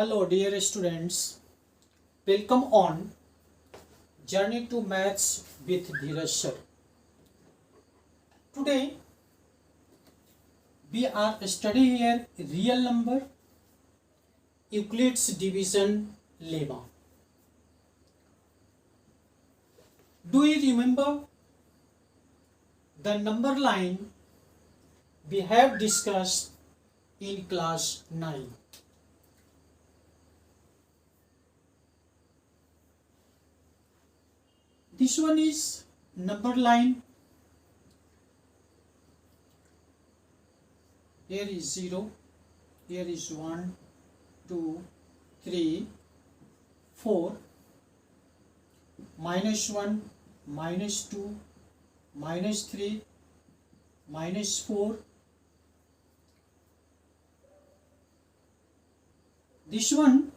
Hello dear students, welcome on Journey to Maths with Dheeraj Sir. Today we are studying here real number Euclid's division lemma. Do you remember the number line we have discussed in class 9? This one is number line. Here is 0, here is 1, 2, 3, 4, minus 1, minus 2, minus 3, minus 4. This one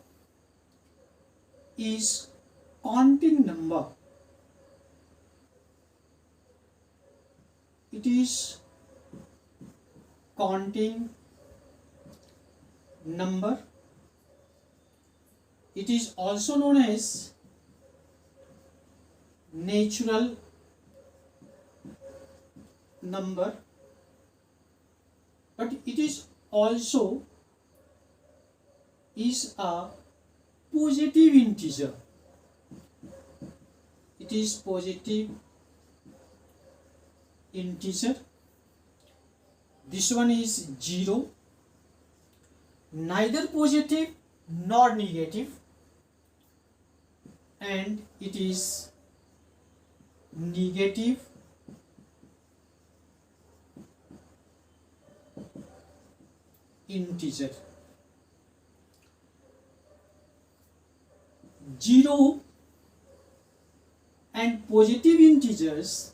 is counting number. It is counting number. It is also known as natural number, but it is also is a positive integer. It is positive integer. This one is 0, neither positive nor negative, and it is negative integer. 0 and positive integers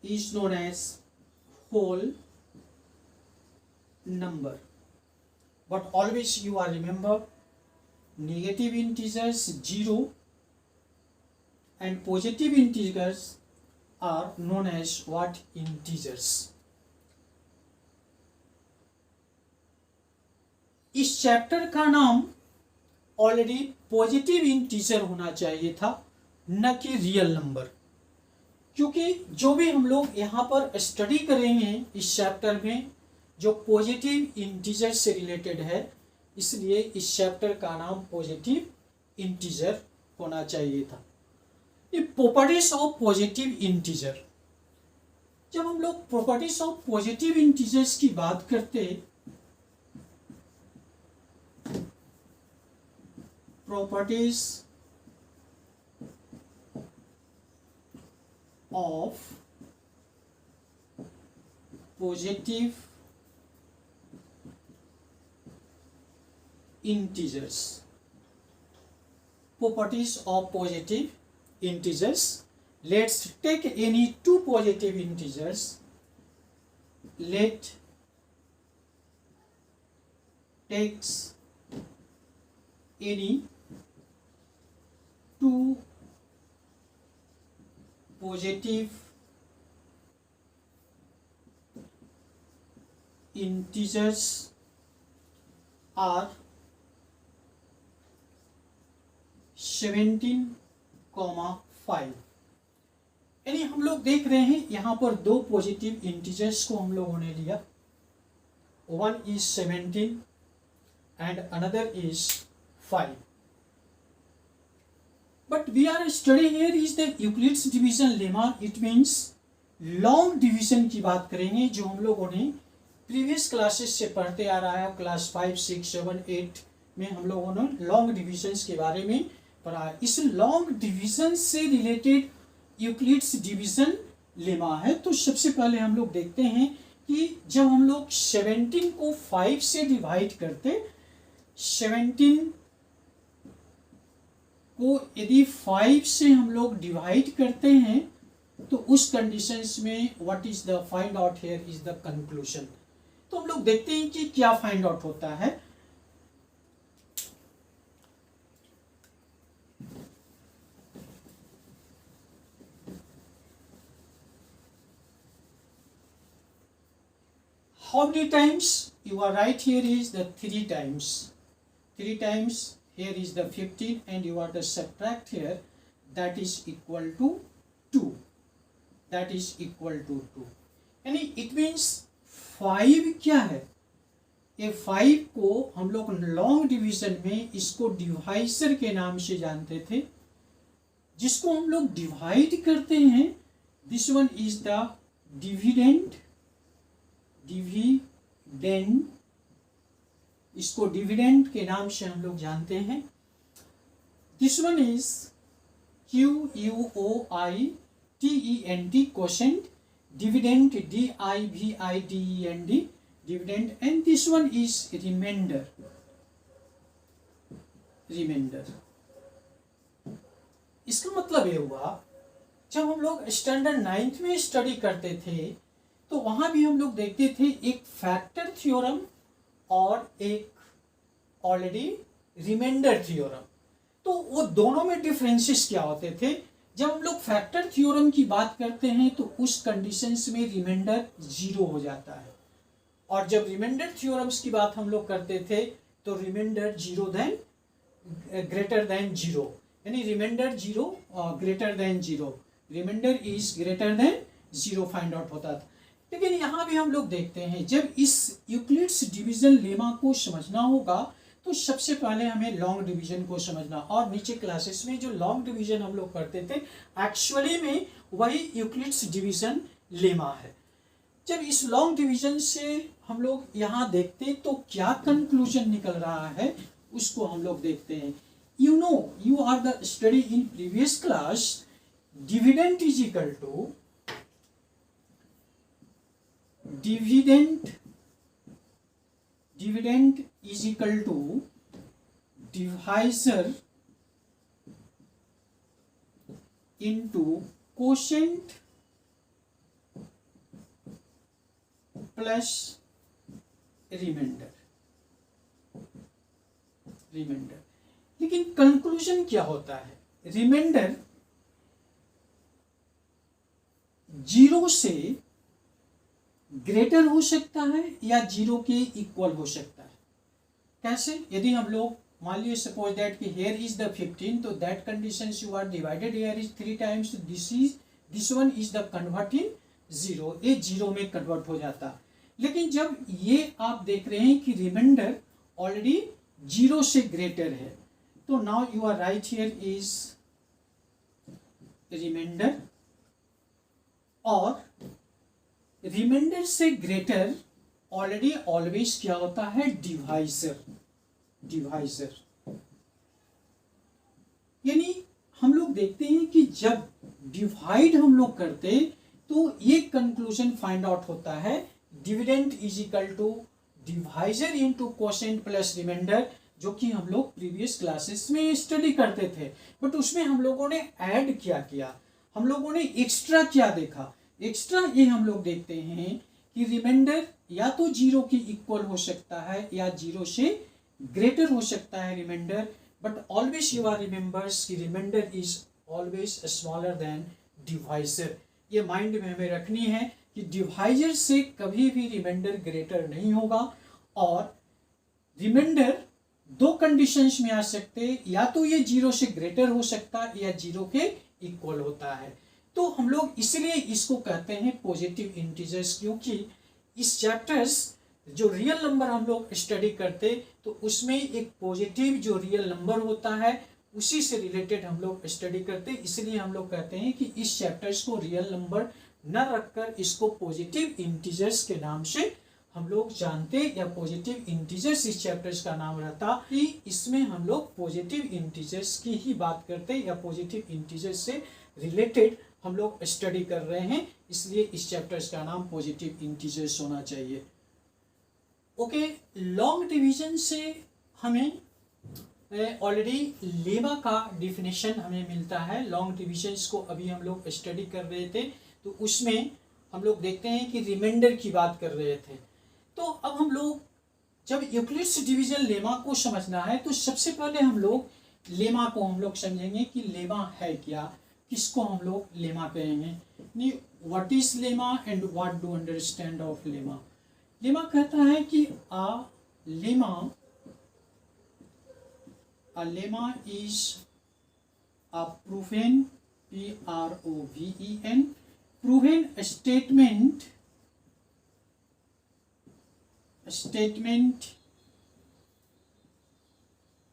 is known as whole number, but always you are remember negative integers 0 and positive integers are known as what? Integers. इस chapter का नाम already positive integer होना चाहिए था, न कि real number, क्योंकि जो भी हम लोग यहाँ पर स्टडी करेंगे इस चैप्टर में जो पॉजिटिव इंटीजर से रिलेटेड है, इसलिए इस चैप्टर का नाम पॉजिटिव इंटीजर होना चाहिए था. ये प्रॉपर्टीज ऑफ पॉजिटिव इंटीजर. जब हम लोग प्रॉपर्टीज ऑफ पॉजिटिव इंटीजर्स की बात करते, properties of positive integers. Properties of positive integers. Let's take any two positive integers. Let takes any two positive integers are 17, 5. यानी हम लोग देख रहे हैं यहाँ पर दो पॉजिटिव इंटीजर्स को हम लोगों ने लिया. One is 17 and another is 5. But we are studying here is the Euclid's division lemma. It means long division की बात करेंगे, जो हम लोगों ने प्रीवियस क्लासेस से पढ़ते आ रहा है. क्लास 5, 6, 7, 8 में हम लोगों ने लॉन्ग डिविजन्स के बारे में पढ़ा है. इस लॉन्ग डिविजन से रिलेटेड यूक्लिड्स डिविजन लेमा है. तो सबसे पहले हम लोग देखते हैं कि जब हम लोग 17 को 5 से डिवाइड करते, 17 को यदि 5 से हम लोग डिवाइड करते हैं तो उस कंडीशंस में what is the find out here is the conclusion. तो हम लोग देखते हैं कि क्या फाइंड आउट होता है. How many times? You are right, here is the 3 times. 3 times here is the 15 and you are to subtract here, that is equal to 2, that is equal to 2, यानी इट मीन्स 5 क्या है, ये 5 को हम लोग long division में इसको divisor के नाम से जानते थे, जिसको हम लोग डिवाइड करते हैं, this one is the dividend, इसको डिविडेंड के नाम से हम लोग जानते हैं। This one is QUOITENT quotient, dividend DIVIDEND dividend, and this one is remainder. इसका मतलब ये हुआ, जब हम लोग स्टैंडर्ड 9th में स्टडी करते थे तो वहां भी हम लोग देखते थे एक फैक्टर थ्योरम और एक ऑलरेडी रिमाइंडर थ्योरम। तो वो दोनों में डिफरेंसेस क्या होते थे? जब हम लोग फैक्टर थ्योरम की बात करते हैं तो उस कंडीशंस में रिमाइंडर 0 हो जाता है, और जब रिमाइंडर थ्योरम्स की बात हम लोग करते थे तो रिमाइंडर 0 देन ग्रेटर देन 0, यानी remainder 0 greater than 0, remainder is greater than 0 find out होता था। लेकिन यहाँ भी हम लोग देखते हैं, जब इस यूक्लिड्स डिवीजन लेमा को समझना होगा तो सबसे पहले हमें लॉन्ग डिवीजन को समझना, और नीचे क्लासेस में जो लॉन्ग डिवीजन हम लोग करते थे एक्चुअली में वही यूक्लिड्स डिवीजन लेमा है। जब इस लॉन्ग डिवीजन से हम लोग यहाँ देखते तो क्या कंक्लूजन निकल रहा है उसको हम लोग देखते हैं। You know, you are the study in previous class, dividend is equal to dividend is equal to divisor into quotient plus remainder। लेकिन कंक्लूजन क्या होता है? रिमाइंडर 0 से ग्रेटर हो सकता है या 0 के इक्वल हो सकता है। कैसे? यदि हम लोग मान लीजिए सपोज दैट कि हियर इज द 15, तो that conditions you are divided, here is 3 times, this one is the converting 0, ये 0 में कन्वर्ट हो जाता। लेकिन जब ये आप देख रहे हैं कि रिमाइंडर ऑलरेडी 0 से ग्रेटर है, तो now you are right here is remainder, और रिमाइंडर से ग्रेटर ऑलरेडी ऑलवेज क्या होता है? डिवाइजर। यानी हम लोग देखते हैं कि जब डिवाइड हम लोग करते तो ये कंक्लूजन फाइंड आउट होता है, dividend is equal to divisor into quotient plus remainder, जो कि हम लोग प्रीवियस क्लासेस में स्टडी करते थे। बट उसमें हम लोगों ने ऐड क्या किया, हम लोगों ने एक्स्ट्रा क्या देखा? एक्स्ट्रा ये हम लोग देखते हैं कि रिमाइंडर या तो 0 की इक्वल हो सकता है या 0 से ग्रेटर हो सकता है reminder, but always you are remembers कि reminder is always smaller than divisor. ये माइंड में हमें रखनी है कि डिवाइजर से कभी भी रिमाइंडर ग्रेटर नहीं होगा, और रिमाइंडर 2 कंडीशंस में आ सकते, या तो ये 0 से ग्रेटर हो सकता है या 0 के इक्वल होता है। तो हम लोग इसलिए इसको कहते हैं पॉजिटिव इंटीजर्स, क्योंकि इस चैप्टर्स जो रियल नंबर हम लोग स्टडी करते तो उसमें एक पॉजिटिव जो रियल नंबर होता है उसी से रिलेटेड हम लोग स्टडी करते, इसलिए हम लोग कहते हैं कि इस चैप्टर्स को रियल नंबर न रखकर इसको पॉजिटिव इंटीजर्स के नाम से हम लोग जानते, या पॉजिटिव इंटीजर्स इस चैप्टर्स का नाम रहता कि इसमें हम लोग पॉजिटिव इंटीजर्स की ही बात करते, या पॉजिटिव इंटीजर्स से रिलेटेड हम लोग स्टडी कर रहे हैं, इसलिए इस चैप्टर्स का नाम पॉजिटिव इंटीजर्स होना चाहिए। ओके, लॉन्ग डिवीजन से हमें ऑलरेडी लेमा का डिफिनेशन हमें मिलता है। लॉन्ग डिविजन्स को अभी हम लोग स्टडी कर रहे थे, तो उसमें हम लोग देखते हैं कि रिमाइंडर की बात कर रहे थे। तो अब हम लोग जब यूक्लिड्स डिवीजन लेमा को समझना है तो सबसे पहले हम लोग लेमा को हम लोग समझेंगे कि लेमा है क्या, किसको हम लोग लेमा कहेंगे, what is lemma and what do understand of lemma. Lemma कहता है कि आ lemma A lemma is a proven, P-R-O-V-E-N, proven statement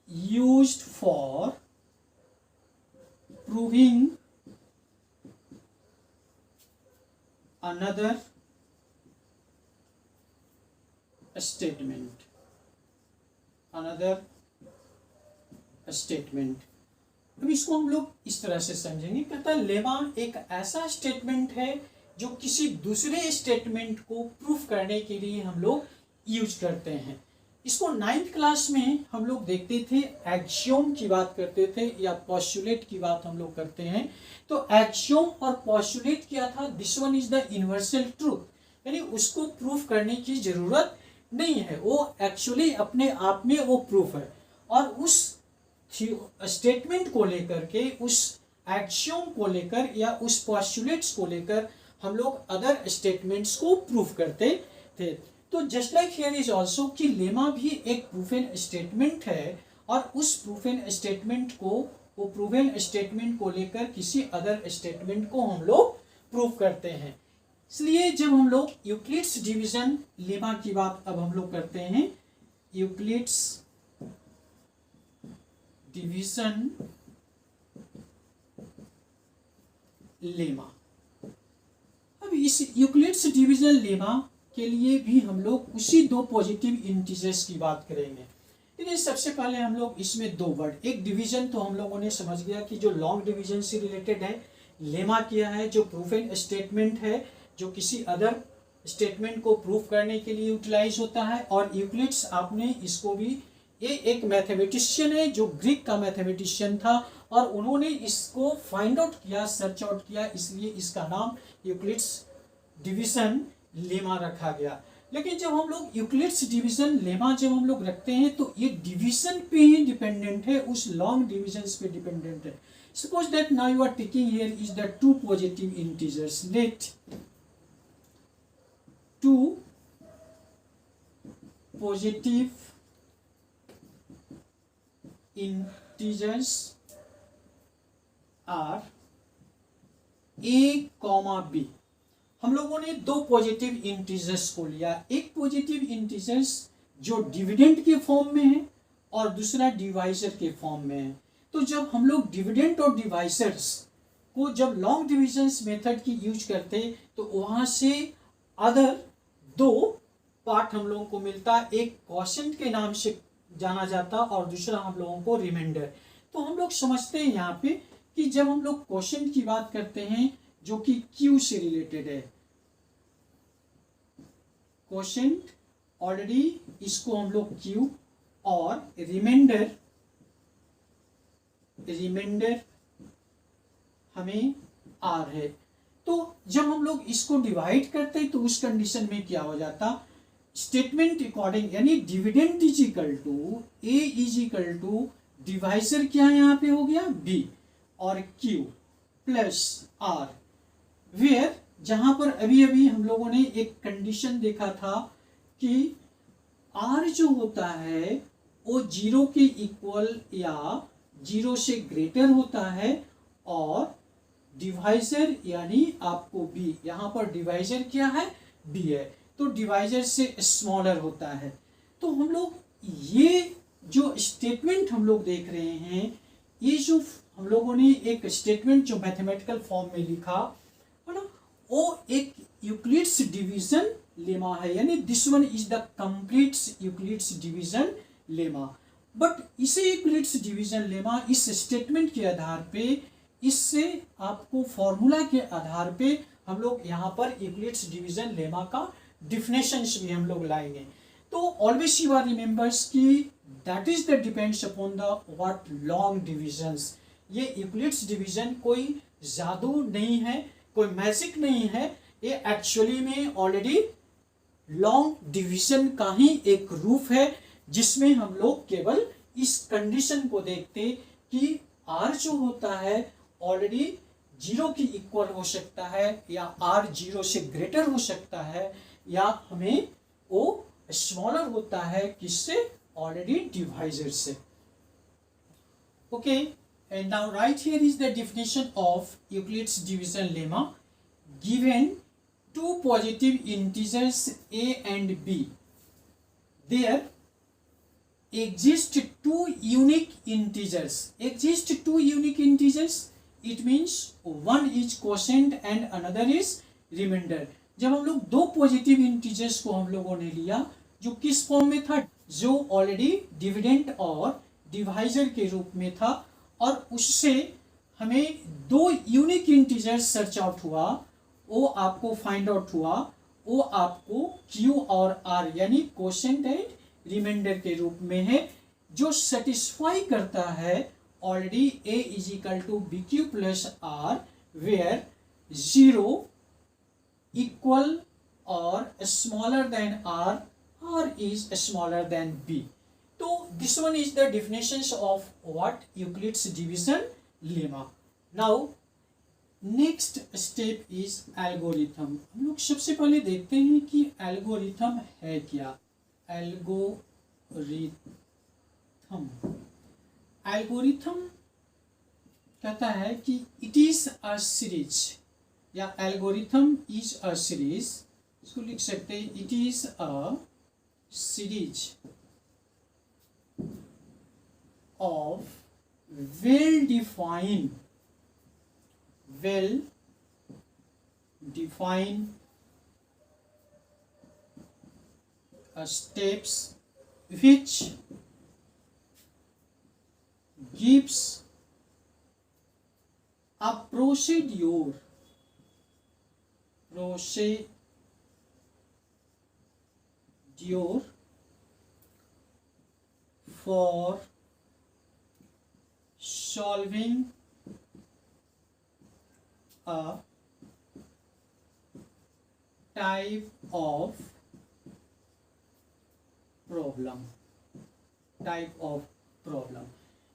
used for proving another statement. अब इसको हम लोग इस तरह से समझेंगे। कहता है लेमा एक ऐसा स्टेटमेंट है जो किसी दूसरे स्टेटमेंट को प्रूफ करने के लिए हम लोग यूज करते हैं। इसको 9th क्लास में हम लोग देखते थे, एक्सियोम की बात करते थे या पोस्टुलेट की बात हम लोग करते हैं। तो एक्सियोम और पोस्टुलेट क्या था, this one is the universal truth, यानी उसको प्रूफ करने की जरूरत नहीं है, वो एक्चुअली अपने आप में वो प्रूफ है। और उस स्टेटमेंट को लेकर के, उस एक्सियोम को लेकर या उस पोस्टुलेट्स को लेकर हम लोग अदर स्टेटमेंट्स को प्रूफ करते थे। तो just like here is also कि लेमा भी एक प्रूफन स्टेटमेंट है और उस प्रूफन स्टेटमेंट को, वो प्रूफन स्टेटमेंट को लेकर किसी अदर स्टेटमेंट को हम लोग प्रूफ करते हैं। इसलिए जब हम लोग यूक्लिड्स डिवीजन लेमा की बात अब हम लोग करते हैं, यूक्लिड्स डिवीजन लेमा। अब इस यूक्लिड्स डिवीजन लेमा के लिए भी हम लोग उसी दो पॉजिटिव इंटीजर्स की बात करेंगे। लेकिन सबसे पहले हम लोग इसमें दो वर्ड, एक डिवीजन तो हम लोगों ने समझ गया कि जो लॉन्ग डिवीजन से रिलेटेड है, लेमा क्या है, जो प्रूफन स्टेटमेंट है जो किसी अदर स्टेटमेंट को प्रूफ करने के लिए यूटिलाइज होता है। और यूक्लिड्स, आपने इसको भी, ये एक मैथमेटिशियन है जो ग्रीक का मैथमेटिशियन था और उन्होंने इसको फाइंड आउट किया, सर्च आउट किया, इसलिए इसका नाम यूक्लिड्स डिवीजन लेमा रखा गया। लेकिन जब हम लोग यूक्लिड्स डिवीजन लेमा जब हम लोग रखते हैं तो ये डिवीजन पे ही डिपेंडेंट है, उस लॉन्ग डिविजन्स पे डिपेंडेंट है। Suppose that now you are taking here is the two positive integers, let two positive integers are A comma B. हम लोगों ने दो पॉजिटिव इंटीजर्स को लिया, एक पॉजिटिव इंटीजर्स जो डिविडेंड के फॉर्म में है और दूसरा डिवाइजर के फॉर्म में है। तो जब हम लोग डिविडेंड और डिवाइजर्स को जब लॉन्ग डिविजन्स मेथड की यूज करते तो वहां से अदर दो पार्ट हम लोगों को मिलता, एक क्वोशिएंट के नाम से जाना जाता और दूसरा हम लोगों को रिमाइंडर। तो हम लोग समझते हैं यहाँ पे कि जब हम लोग क्वोशिएंट की बात करते हैं जो कि Q से रिलेटेड है, क्वोशिएंट ऑलरेडी इसको हम लोग Q और रिमाइंडर हमें R है। तो जब हम लोग इसको डिवाइड करते हैं तो उस कंडीशन में क्या हो जाता, स्टेटमेंट अकॉर्डिंग, यानी dividend is equal to A is equal to divisor क्या यहाँ पे हो गया B और Q प्लस R, वेयर जहां पर अभी अभी हम लोगों ने एक कंडीशन देखा था कि R जो होता है वो 0 के इक्वल या 0 से ग्रेटर होता है और डिवाइजर यानी आपको B, यहाँ पर डिवाइजर क्या है B है, तो डिवाइजर से स्मॉलर होता है। तो हम लोग ये जो स्टेटमेंट हम लोग देख रहे हैं, ये जो हम लोगों ने एक स्टेटमेंट जो मैथमेटिकल फॉर्म में लिखा है ना, वो एक यूक्लिड्स डिवीजन लेमा है, यानी this one is the complete Euclid's division lemma. But इसे यूक्लिड्स डिवीजन लेमा इस स्टेटमेंट के आधार पे, इससे आपको फॉर्मूला के आधार पे हम लोग यहाँ पर यूक्लिड्स डिवीजन लेमा का डिफिनेशंस भी हम लोग लाएंगे। तो ऑलवेज यू आर रिमेंबर्स कि that is the depends upon the what long divisions. ये यूक्लिड्स डिवीजन कोई जादू नहीं है, कोई मैजिक नहीं है, ये एक्चुअली में ऑलरेडी लॉन्ग डिवीजन का ही एक रूप है जिसमें हम लोग केवल इस कंडीशन को देखते कि R जो होता है ऑलरेडी 0 की इक्वल हो सकता है या R 0 से ग्रेटर हो सकता है या हमें वो स्मॉलर होता है किससे, ऑलरेडी डिवाइजर से। Okay, and now right here is the definition of Euclid's division lemma. Given two positive integers a and b, there exist two unique integers. It means one is quotient and another is remainder. जब हम लोग दो positive integers को हम लोगों ने लिया जो किस फॉर्म में था, जो ऑलरेडी डिविडेंड और डिवाइजर के रूप में था, और उससे हमें दो यूनिक इंटीजर्स सर्च आउट हुआ, वो आपको फाइंड आउट हुआ, वो आपको क्यू और आर यानी क्वोशेंट एंड रिमाइंडर के रूप में है, जो सेटिस्फाई करता है already A is equal to B Q plus R, where 0 equal or smaller than r is smaller than b. So this one is the definitions of what Euclid's division lemma. Now next step is algorithm. हम लोग सबसे पहले देखते हैं कि algorithm है क्या. algorithm कहता है कि it is a series, या एल्गोरिथम इज अ सीरीज, इसको लिख सकते हैं it is a series of well defined steps which gives a procedure for solving a type of problem.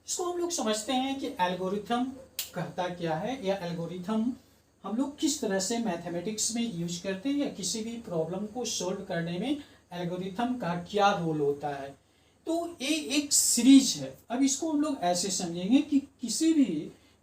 इसको हम लोग समझते हैं कि एल्गोरिथम कहता क्या है, या एल्गोरिथम हम लोग किस तरह से मैथमेटिक्स में यूज करते हैं, या किसी भी प्रॉब्लम को सॉल्व करने में एल्गोरिथम का क्या रोल होता है. तो ये एक सीरीज है. अब इसको हम लोग ऐसे समझेंगे कि किसी भी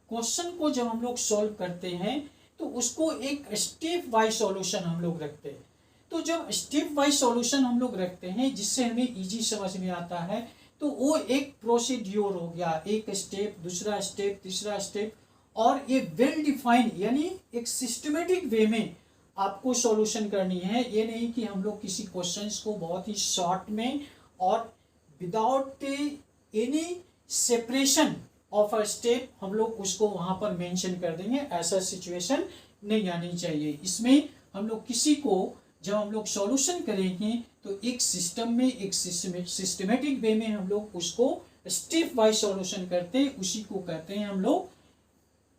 क्वेश्चन को जब हम लोग सॉल्व करते हैं तो उसको एक स्टेप वाइज सॉल्यूशन हम लोग रखते हैं. तो जब स्टेप वाइज सॉल्यूशन हम लोग रखते हैं जिससे हमें इजी समझ में आता है, तो वो एक प्रोसीड्योर हो गया, एक स्टेप, दूसरा स्टेप, तीसरा स्टेप, और ये वेल डिफाइंड यानी एक सिस्टमेटिक वे में आपको सॉल्यूशन करनी है. ये नहीं कि हम लोग किसी क्वेश्चंस को बहुत ही शॉर्ट में और without any separation of a step हम लोग उसको वहां पर मेंशन कर देंगे. ऐसा सिचुएशन नहीं आनी चाहिए. इसमें हम लोग किसी को जब हम लोग सॉल्यूशन करेंगे तो एक सिस्टम में, एक सिस्टमेटिक वे में हम लोग उसको स्टेप वाइज सॉल्यूशन करते हैं, उसी को कहते हैं हम लोग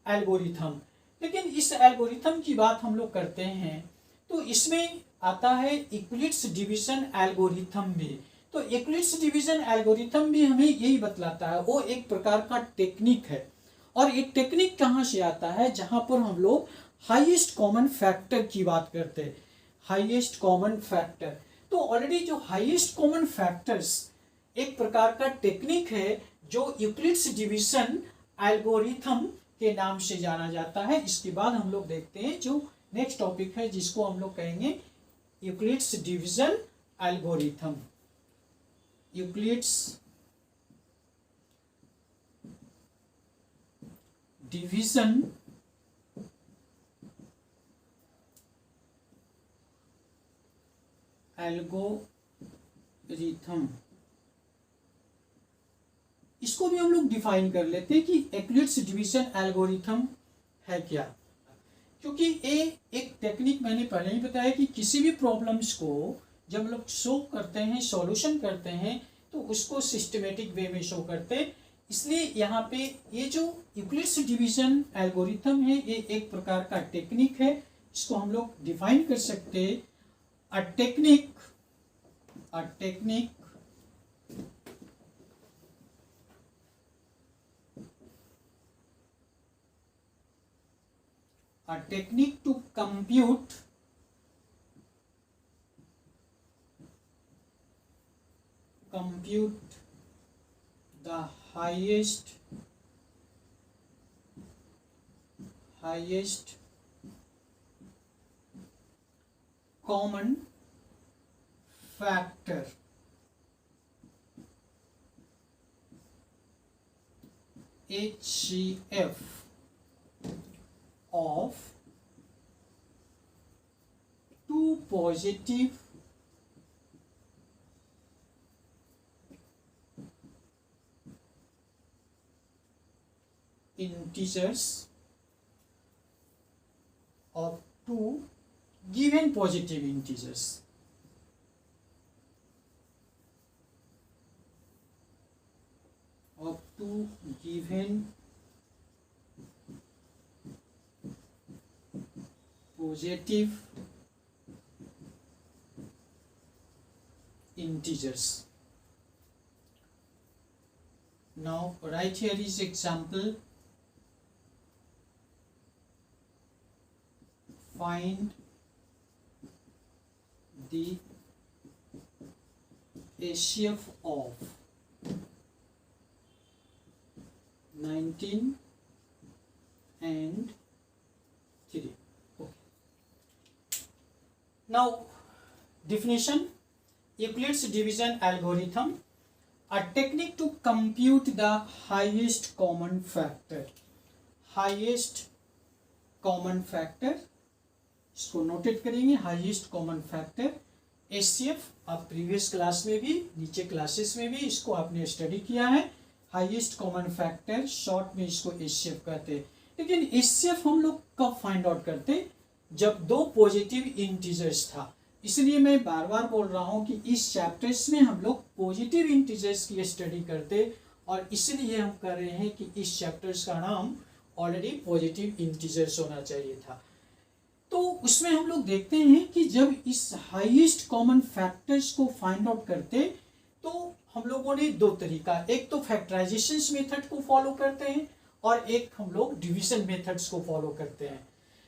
एल्गोरिथम. लेकिन इस एल्गोरिथम की बात हम लोग करते हैं तो इसमें आता है यूक्लिड्स डिवीजन एल्गोरिथम भी. तो यूक्लिड्स डिवीजन एल्गोरिथम भी हमें यही बतलाता है, वो एक प्रकार का टेक्निक है. और ये टेक्निक कहाँ से आता है, जहां पर हम लोग हाईएस्ट कॉमन फैक्टर की बात करते हैं. हाईएस्ट कॉमन फैक्टर, तो ऑलरेडी जो हाईएस्ट कॉमन फैक्टर्स एक प्रकार का टेक्निक है जो यूक्लिड्स डिवीजन एल्गोरिथम के नाम से जाना जाता है. इसके बाद हम लोग देखते हैं जो नेक्स्ट टॉपिक है जिसको हम लोग कहेंगे Euclid's division algorithm. Euclid's division algorithm, इसको भी हम लोग डिफाइन कर लेते हैं कि यूक्लिड्स डिवीजन एल्गोरिथम है क्या. क्योंकि ये एक टेक्निक मैंने पहले ही बताया कि किसी भी प्रॉब्लम्स को जब हम लोग शो करते हैं, सॉल्यूशन करते हैं, तो उसको सिस्टमेटिक वे में शो करते हैं. इसलिए यहाँ पे ये जो यूक्लिड्स डिवीजन एल्गोरिथम है ये एक प्रकार का टेक्निक है. इसको हम लोग डिफाइन कर सकते हैं a technique to compute the highest highest common factor HCF of two positive integers of two given positive integers. Of two given positive integers. Now right here is example. Find the HCF of 19 and 3. Okay. Now definition: Euclid's division algorithm, a technique to compute the highest common factor. Highest common factor, इसको notate करेंगे. Highest common factor HCF, आप previous class में भी, नीचे classes में भी इसको आपने स्टडी किया है. हाईएस्ट कॉमन फैक्टर, शॉर्ट में इसको HCF कहते हैं. लेकिन HCF हम लोग कब फाइंड आउट करते? जब दो पॉजिटिव इंटीजर्स था. इसलिए मैं बार बार बोल रहा हूं कि इस चैप्टर्स में हम लोग पॉजिटिव इंटीजर्स की स्टडी करते, और इसलिए हम कर रहे हैं कि इस चैप्टर्स का नाम ऑलरेडी पॉजिटिव इंटीजर्स होना चाहिए था. तो उसमें हम लोग देखते हैं कि जब इस हाईएस्ट कॉमन फैक्टर्स को फाइंड आउट करते तो हम लोगों ने दो तरीका, एक तो फैक्टराइजेशन मेथड को फॉलो करते हैं और एक हम लोग डिवीजन मेथड्स को फॉलो करते हैं.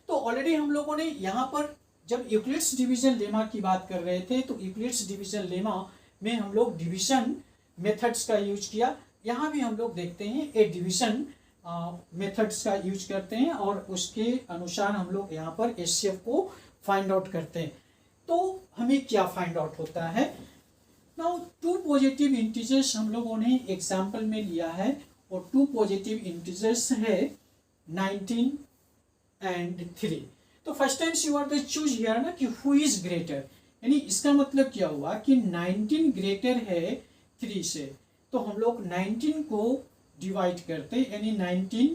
तो ऑलरेडी हम लोगों ने यहाँ पर जब यूक्लिड्स डिवीजन लेमा की बात कर रहे थे तो यूक्लिड्स डिवीजन लेमा में हम लोग डिवीजन मेथड्स का यूज किया. यहाँ भी हम लोग देखते हैं ए डिवीजन मेथड्स का यूज करते हैं और उसके अनुसार हम लोग यहाँ पर HCF को फाइंड आउट करते हैं. तो हमें क्या फाइंड आउट होता है? नाउ टू पॉजिटिव इंटीजर्स हम लोगों ने एग्जाम्पल में लिया है, और टू पॉजिटिव इंटीजर्स है 19 एंड 3. तो first time you are the choose here ना कि हु इज ग्रेटर, यानी इसका मतलब क्या हुआ कि 19 ग्रेटर है 3 से. तो हम लोग 19 को डिवाइड करते, यानी 19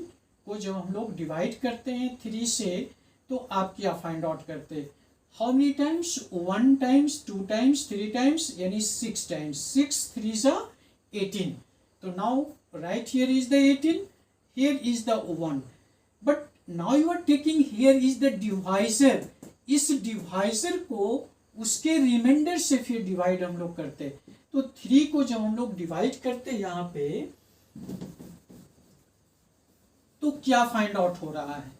को जब हम लोग डिवाइड करते हैं 3 से, तो आप क्या फाइंड आउट करते? How many times? 1 times, 2 times, 3 times, यानी 6 टाइम्स. 6 3 जा 18. तो now right here is the 18, here is the 1, but now you are taking here is the divisor. इस डिवाइजर को उसके रिमाइंडर से फिर डिवाइड हम लोग करते. तो 3 को जब हम लोग डिवाइड करते यहाँ पे, तो क्या फाइंड आउट हो रहा है?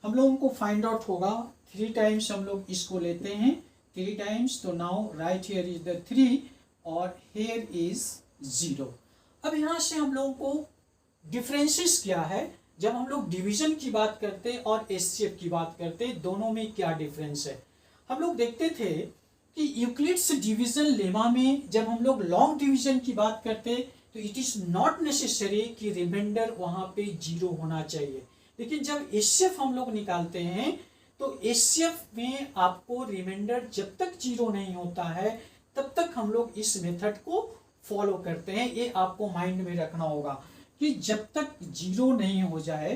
हम लोगों को फाइंड आउट होगा 3 टाइम्स हम लोग इसको लेते हैं 3 टाइम्स. तो now right here is the 3 और हियर इज 0. अब यहाँ से हम लोगों को डिफरेंसेस क्या है जब हम लोग डिवीजन की बात करते और HCF की बात करते, दोनों में क्या डिफरेंस है? हम लोग देखते थे कि यूक्लिड्स डिवीजन लेमा में जब हम लोग लॉन्ग डिवीजन की बात करते तो इट इज नॉट नेसेसरी कि रिमाइंडर वहां पे 0 होना चाहिए. लेकिन जब HCF हम लोग निकालते हैं तो HCF में आपको रिमाइंडर जब तक 0 नहीं होता है तब तक हम लोग इस मेथड को फॉलो करते हैं. ये आपको माइंड में रखना होगा कि जब तक 0 नहीं हो जाए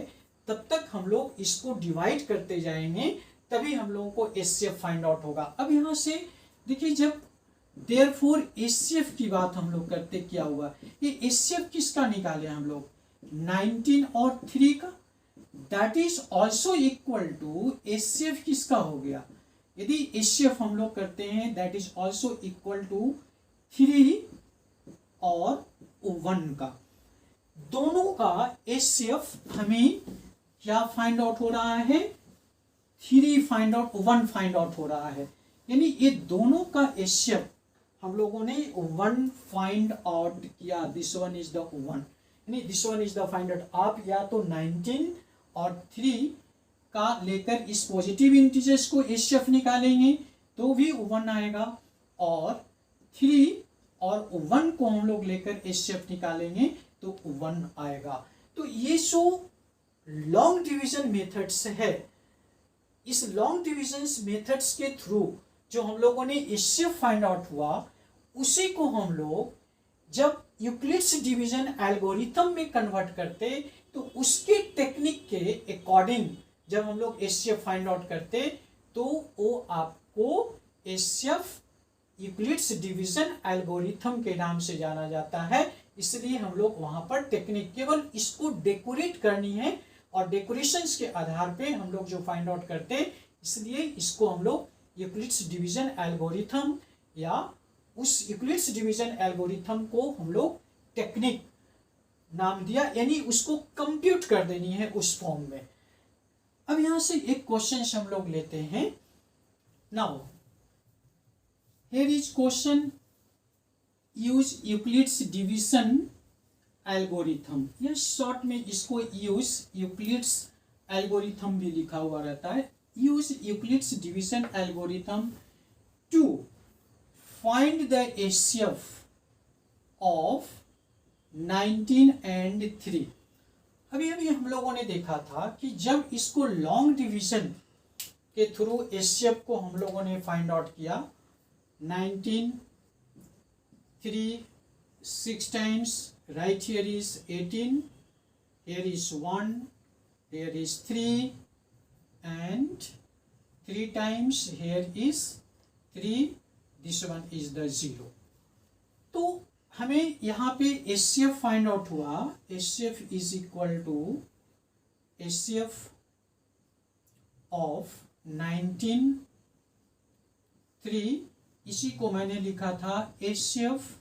तब तक हम लोग इसको डिवाइड करते जाएंगे, तभी हम लोगों को HCF फाइंड आउट होगा. अब यहाँ से देखिए, जब देयरफॉर HCF की बात हम लोग करते, क्या हुआ? ये HCF किसका निकाले हम लोग? 19 और 3 का. That is also equal to HCF किसका हो गया? यदि HCF हम लोग करते हैं that is also equal to 3 और 1 का. दोनों का HCF हमें क्या फाइंड आउट हो रहा है? 3 फाइंड आउट, 1 फाइंड आउट हो रहा है. यानी ये दोनों का HCF हम लोगों ने 1 फाइंड आउट किया. दिस वन इज द 1, यानी this one is the find out. आप या तो 19 और 3 का लेकर इस पॉजिटिव इंटीजर्स को एचसीएफ निकालेंगे तो भी 1 आएगा, और 3 और 1 को हम लोग लेकर एचसीएफ निकालेंगे तो 1 आएगा। तो ये जो लॉन्ग डिवीजन मेथड्स है, इस लॉन्ग डिवीजन मेथड्स के थ्रू जो हम लोगों ने एचसीएफ फाइंड आउट हुआ, उसी को हम लोग जब यूक्लिड्स डिवीजन एल्गोरिथम में कन्वर्ट करते तो उसके टेक्निक के अकॉर्डिंग जब हम लोग एचसीएफ फाइंड आउट करते तो वो आपको एचसीएफ यूक्लिड्स डिवीजन एल्गोरिथम के नाम से जाना जाता है। इसलिए हम लोग वहां पर टेक्निक केवल इसको डेकोरेट करनी है और डेकोरेशंस के आधार पे हम लोग जो फाइंड आउट करते, इसलिए इसको हम लोग यूक्लिड्स डिवीजन एल्गोरिथम या उस यूक्लिड्स डिवीजन एल्गोरिथम को हम लोग टेक्निक नाम दिया, यानी उसको कंप्यूट कर देनी है उस फॉर्म में। अब यहां से एक क्वेश्चन हम लोग लेते हैं। Now here is question, use Euclid's division algorithm, या शॉर्ट में इसको यूज यूक्लिड्स एल्गोरिथम भी लिखा हुआ रहता है। Use Euclid's division algorithm to find the HCF of 19 and 3। अभी हम लोगों ने देखा था कि जब इसको लॉन्ग डिवीजन के थ्रू एचसीएफ को हम लोगों ने फाइंड आउट किया, 19, 3, 6 times, right here is 18, here is 1, here is 3 and 3 times, here is 3, this one is the 0। तो हमें यहाँ पे एचसीएफ फाइंड आउट हुआ, HCF is equal to HCF of 19, 3, इसी को मैंने लिखा था एचसीएफ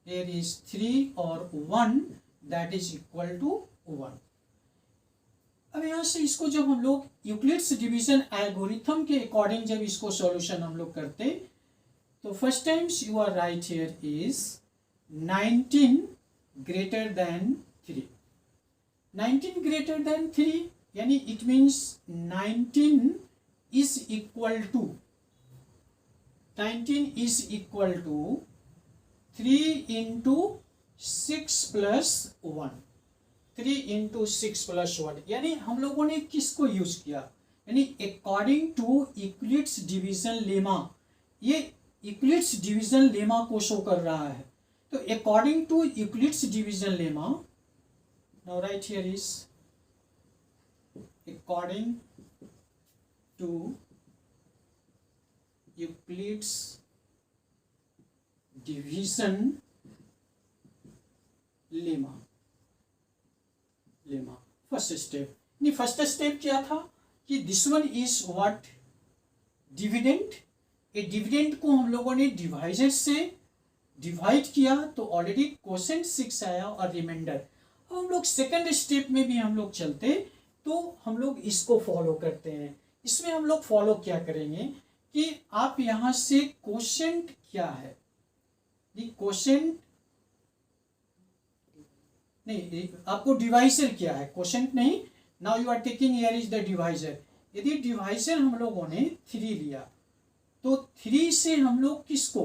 here is 3 और 1 that is equal to 1। अब यहाँ से इसको जब हम लोग यूक्लिड्स डिवीजन एल्गोरिथम के अकॉर्डिंग जब इसको सॉल्यूशन हम लोग करते तो first times you are right here is 19 greater than 3। 19 greater than 3 यानी it means 19 is equal to 3 into 6 plus 1, 3 into 6 plus 1, यानी हम लोगों ने किसको यूज किया, यानी according to Euclid's division lemma, ये यूक्लिड्स डिवीजन लेमा को शो कर रहा है। तो according to Euclid's division lemma, now right here is according to Euclid's division lemma first step, नहीं फर्स्ट स्टेप क्या था कि this one is what, dividend. A dividend को हम लोगों ने डिवाइजर से डिवाइड किया तो ऑलरेडी क्वोशेंट 6 आया और रिमाइंडर। अब हम लोग सेकंड स्टेप में भी हम लोग चलते तो हम लोग इसको फॉलो करते हैं। इसमें हम लोग फॉलो क्या करेंगे कि आप यहां से क्वोशेंट क्या है, क्वोशेंट नहीं, आपको डिवाइजर क्या है, क्वोशेंट नहीं। Now you are taking here is the divisor. यदि डिवाइजर हम लोगों ने 3 लिया तो 3 से हम लोग किसको,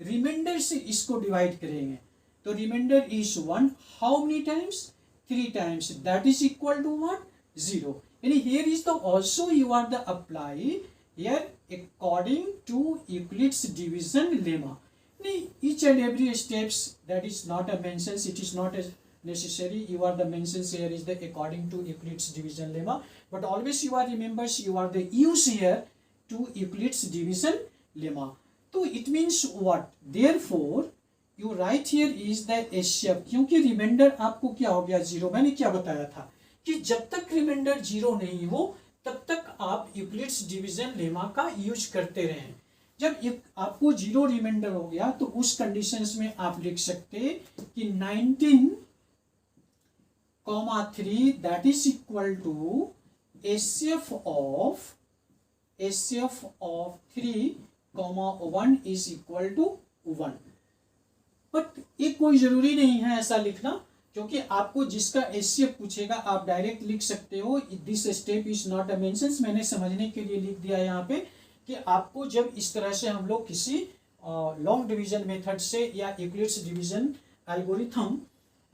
रिमाइंडर से इसको डिवाइड करेंगे तो remainder is 1। How many times, 3 times, that is equal to what, 0। यानी here is the also you are the apply here according to Euclid's division lemma. Each and every steps that is not a mentions, it is not as necessary, you are the mentions here is the according to Euclid's division lemma, but always you are remembers you are the use here to Euclid's division lemma। तो it means what, therefore you write here is the HCF, क्योंकि reminder आपको क्या हो गया 0। मैंने क्या बताया था कि जब तक रिमाइंडर 0 नहीं हो तब तक आप यूक्लिड्स डिवीजन लेमा का यूज करते रहें। जब आपको 0 रिमाइंडर हो गया तो उस कंडीशंस में आप लिख सकते कि 19, 3 that is equal to HCF of 3, 1 is equal to 1। But ये कोई जरूरी नहीं है ऐसा लिखना, क्योंकि आपको जिसका एचसीएफ पूछेगा आप डायरेक्ट लिख सकते हो, this step is not a mentions, मैंने समझने के लिए लिख दिया यहाँ पे कि आपको जब इस तरह से हम लोग किसी लॉन्ग डिवीजन मेथड से या यूक्लिड्स डिवीजन एल्गोरिथम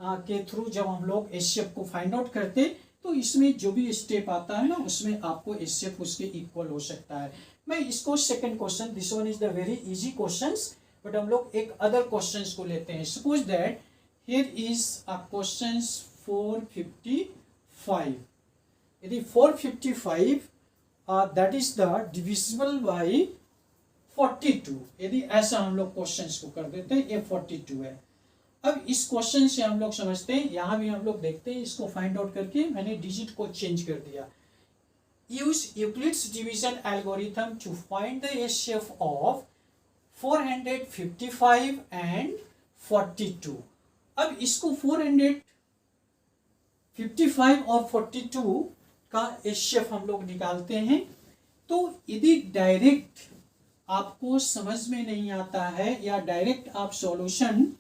के थ्रू जब हम लोग एचसीएफ को फाइंड आउट करते, तो इसमें जो भी स्टेप आता है ना उसमें आपको एचसीएफ उसके इक्वल हो सकता है। मैं इसको second question, this one is the very easy questions, but हम लोग एक अदर क्वेश्चंस को लेते हैं। Suppose that here is a questions 455, यदि 455 that is the divisible by 42, यदि ऐसा हम लोग क्वेश्चंस को कर देते हैं, ये 42 है। अब इस क्वेश्चन से हम लोग समझते हैं, यहां भी हम लोग देखते हैं, इसको फाइंड आउट करके मैंने डिजिट को चेंज कर दिया। Use Euclid's division algorithm to find the HCF of 455 and 42। अब इसको 455 और 42 का एचसीएफ हम लोग निकालते हैं। तो यदि डायरेक्ट आपको समझ में नहीं आता है या डायरेक्ट आप सॉल्यूशन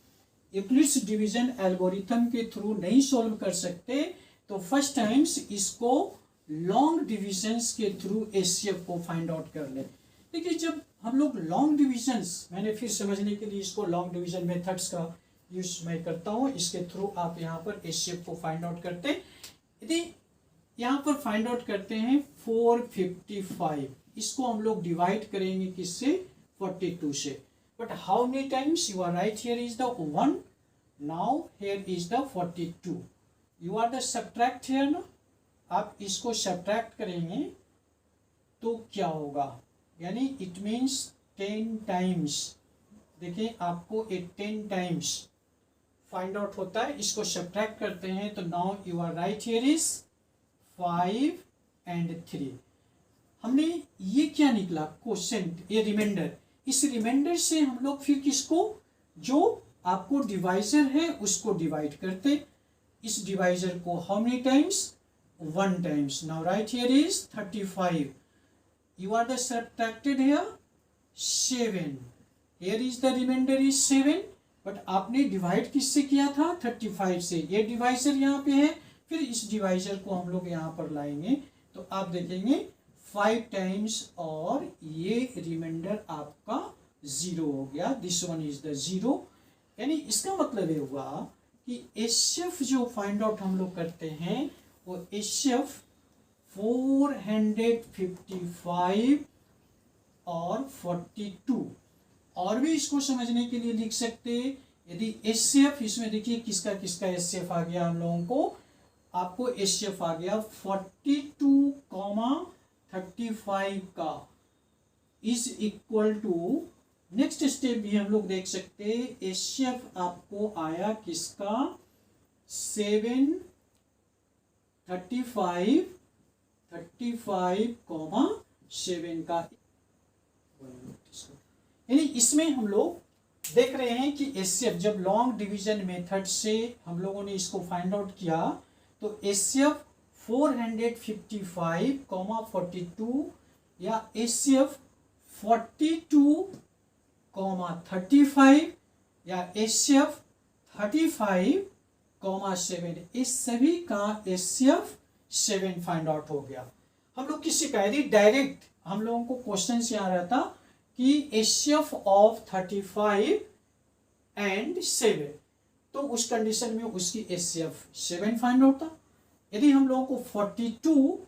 यूक्लिड्स डिवीजन एल्गोरिथम के थ्रू नहीं सॉल्व कर सकते, तो फर्स्ट टाइम्स इसको लॉन्ग डिविजन्स के थ्रू एचसीएफ को फाइंड आउट कर ले। देखिए जब हम लोग लॉन्ग डिविजन्स, मैंने फिर समझने के लिए इसको लॉन्ग डिवीजन मेथड्स का यूज मैं करता हूँ, इसके थ्रू आप यहाँ पर एचसीएफ को फाइंड आउट करते। यदि यहाँ पर फाइंड आउट करते हैं 455, इसको हम लोग डिवाइड करेंगे किससे, 42 से। But how many times? You are right, here is the 1, now here is the 42. You are the subtract here ना, आप इसको subtract करेंगे तो क्या होगा, यानी it means 10 times। देखिए आपको एक 10 times फाइंड आउट होता है, इसको subtract करते हैं तो now you are right, here is 5 and 3। हमने ये क्या निकला क्वेश्चन, ये रिमाइंडर, इस रिमाइंडर से हम लोग फिर किसको, जो आपको डिवाइजर है उसको डिवाइड करते। इस डिवाइजर को how many times, 1 times. Now right here is 35, you are the subtracted here 7, here is the remainder is 7, but आपने डिवाइड किससे किया था, 35 से। ये डिवाइजर यहाँ पे है, फिर इस डिवाइजर को हम लोग यहाँ पर लाएंगे तो आप देखेंगे 5 टाइम्स और ये रिमाइंडर आपका 0 हो गया, दिस वन इज द 0। यानी इसका मतलब ये हुआ कि एचसीएफ जो फाइंड आउट हम लोग करते हैं वो एचसीएफ 455 और 42। और भी इसको समझने के लिए लिख सकते, यदि एचसीएफ, इसमें देखिए किसका किसका एचसीएफ आ गया हम लोगों को, आपको एचसीएफ आ गया 42, 35 का is equal to, next step भी हम लोग देख सकते हैं, एचसीएफ आपको आया किसका, 7, 35, 7 का। यानी इसमें हम लोग देख रहे हैं कि एचसीएफ जब लॉन्ग डिवीजन मेथड से हम लोगों ने इसको फाइंड आउट किया तो एचसीएफ 455, 42 या एचसीएफ 42, 35 या एचसीएफ 35, 7, इस सभी का एचसीएफ 7 फाइंड आउट हो गया। हम लोग किसी का, यदि डायरेक्ट हम लोगों को क्वेश्चन से आ रहा था कि एचसीएफ ऑफ 35 एंड 7, तो उस कंडीशन में उसकी एचसीएफ 7 फाइंड आउट था। यदि हम लोगों को 42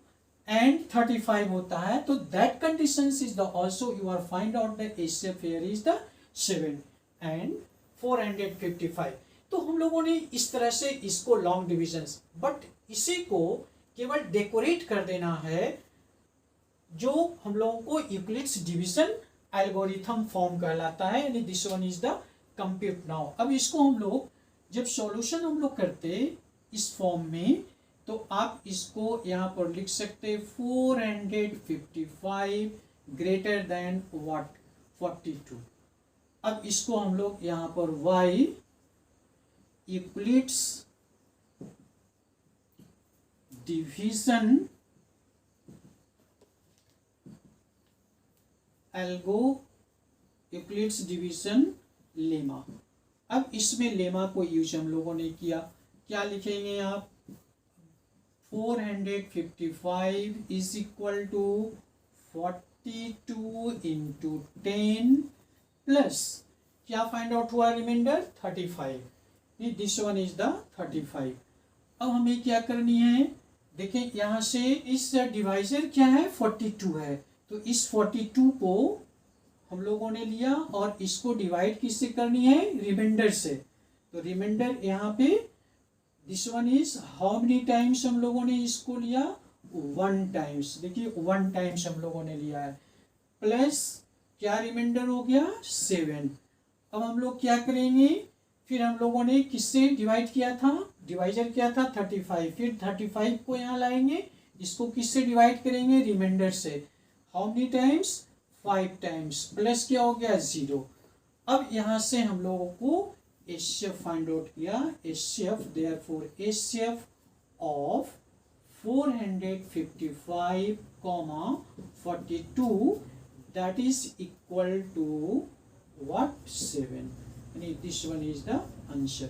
एंड 35 होता है तो that condition is the also you are find out the HCF here is the 7 and 455। तो हम लोगों ने इस तरह से इसको लॉन्ग डिविजन्स, बट इसी को केवल डेकोरेट कर देना है जो हम लोगों को यूक्लिड्स डिवीजन एल्गोरिथम फॉर्म कहलाता है, यानी this one is the compute now. अब इसको हम लोग जब सॉल्यूशन हम लोग करते इस फॉर्म में तो आप इसको यहाँ पर लिख सकते 455 ग्रेटर देन व्हाट 42। अब इसको हम लोग यहाँ पर y Euclid's division Euclid's division lemma. अब इसमें लेमा को यूज हम लोगों ने किया, क्या लिखेंगे आप, 455 is equal to 42 into 10 plus क्या फाइंड आउट हुआ, remainder 35, this one is the 35। अब हमें क्या करनी है, देखें यहाँ से इस डिवाइजर क्या है 42 है, तो इस 42 को हम लोगों ने लिया और इसको डिवाइड किससे करनी है, रिमाइंडर से। तो रिमाइंडर यहाँ पे this one is how many times हम लोगों ने इसको लिया, 1 टाइम्स, देखिए 1 टाइम्स हम लोगों ने लिया है, प्लस क्या रिमाइंडर हो गया 7। अब हम लोग क्या करेंगे, फिर हम लोगों ने किससे डिवाइड किया था, डिवाइजर क्या था 35, फिर 35 को यहाँ लाएंगे, इसको किससे डिवाइड करेंगे, रिमाइंडर से, how many times 5 times, plus क्या हो गया 0। अब यहाँ से हम लोगों को एचसीएफ फाइंड आउट किया, HCF therefore HCF of 455, 42 that is equal to what, 7, यानी this one is the answer.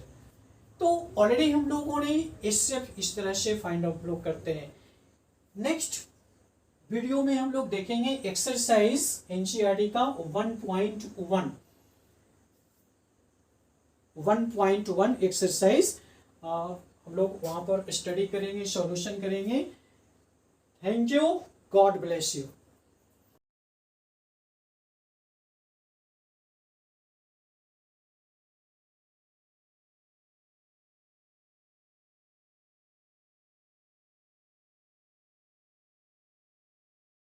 तो ऑलरेडी हम लोगों ने एचसीएफ इस तरह से फाइंड आउट लोग करते हैं। नेक्स्ट वीडियो में हम लोग देखेंगे एक्सरसाइज एनसीईआरटी का 1.1 एक्सरसाइज, हम लोग वहां पर स्टडी करेंगे, सॉल्यूशन करेंगे। Thank you, God bless you.